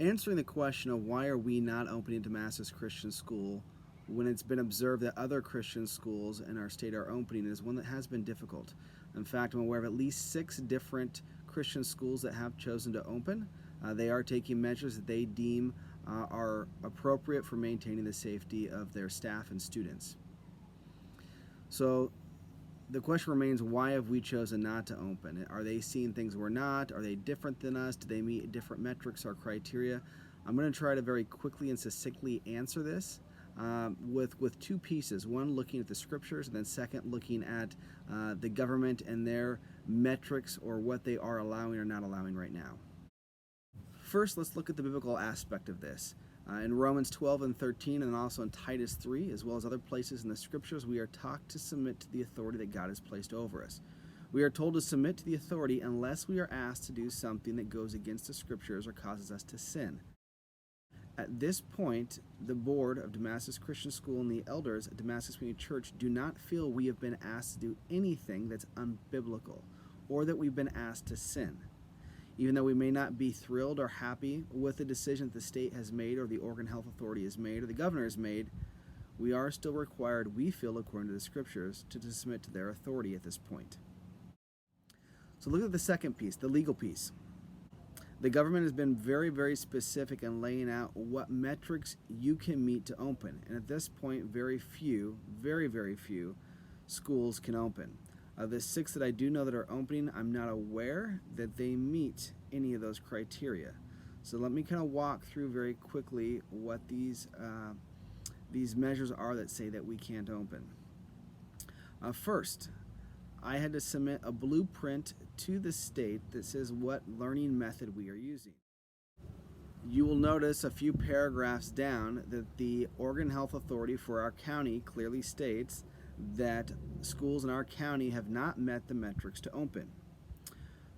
Answering the question of why are we not opening Damascus Christian School when it's been observed that other Christian schools in our state are opening is one that has been difficult. In fact, I'm aware of at least 6 different Christian schools that have chosen to open. They are taking measures that they deem are appropriate for maintaining the safety of their staff and students. So the question remains, why have we chosen not to open? Are they seeing things we're not? Are they different than us? Do they meet different metrics or criteria? I'm going to try to very quickly and succinctly answer this with 2 pieces. One, looking at the scriptures, and then second, looking at the government and their metrics or what they are allowing or not allowing right now. First, let's look at the biblical aspect of this. In Romans 12 and 13, and also in Titus 3, as well as other places in the scriptures, we are taught to submit to the authority that God has placed over us. We are told to submit to the authority unless we are asked to do something that goes against the scriptures or causes us to sin. At this point, the board of Damascus Christian School and the elders at Damascus Community Church do not feel we have been asked to do anything that's unbiblical or that we've been asked to sin. Even though we may not be thrilled or happy with the decision that the state has made or the Oregon Health Authority has made or the governor has made, we are still required, we feel according to the scriptures, to submit to their authority at this point. So look at the second piece, the legal piece. The government has been very, very specific in laying out what metrics you can meet to open. And at this point, very few schools can open. Of the 6 that I do know that are opening, I'm not aware that they meet any of those criteria. So let me kind of walk through very quickly what these measures are that say that we can't open. First, I had to submit a blueprint to the state that says what learning method we are using. You will notice a few paragraphs down that the Oregon Health Authority for our county clearly states that schools in our county have not met the metrics to open.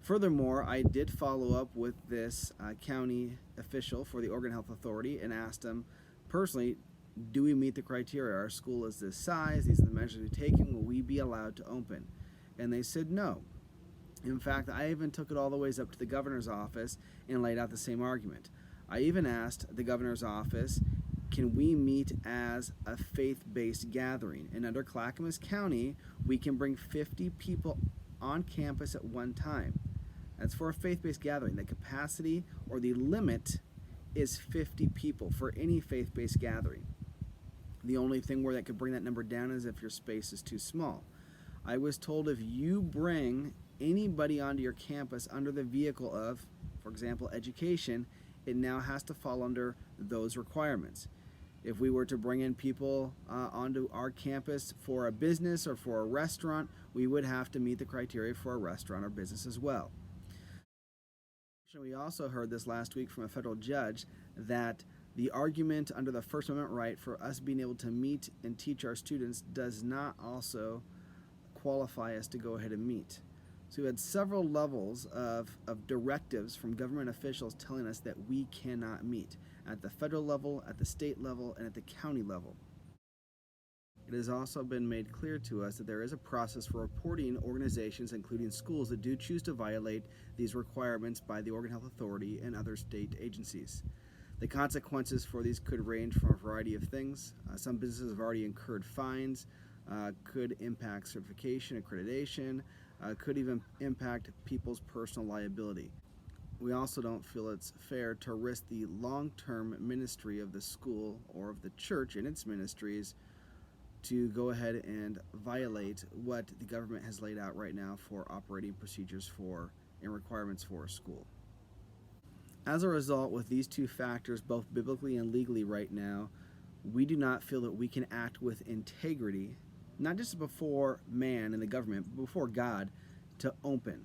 Furthermore, I did follow up with this county official for the Oregon Health Authority and asked him personally, do we meet the criteria? Our school is this size, these are the measures we've taken, will we be allowed to open? And they said no. In fact, I even took it all the way up to the governor's office and laid out the same argument. I even asked the governor's office, can we meet as a faith-based gathering? And under Clackamas County, we can bring 50 people on campus at one time. That's for a faith-based gathering. The capacity or the limit is 50 people for any faith-based gathering. The only thing where that could bring that number down is if your space is too small. I was told if you bring anybody onto your campus under the vehicle of, for example, education, it now has to fall under those requirements. If we were to bring in people onto our campus for a business or for a restaurant, we would have to meet the criteria for a restaurant or business as well. We also heard this last week from a federal judge that the argument under the First Amendment right for us being able to meet and teach our students does not also qualify us to go ahead and meet. So we had several levels of directives from government officials telling us that we cannot meet at the federal level, at the state level, and at the county level. It has also been made clear to us that there is a process for reporting organizations, including schools, that do choose to violate these requirements by the Oregon Health Authority and other state agencies. The consequences for these could range from a variety of things. Some businesses have already incurred fines, could impact certification, accreditation, could even impact people's personal liability. We also don't feel it's fair to risk the long-term ministry of the school or of the church and its ministries to go ahead and violate what the government has laid out right now for operating procedures for and requirements for a school. As a result, with these 2 factors, both biblically and legally right now, we do not feel that we can act with integrity, not just before man and the government, but before God, to open.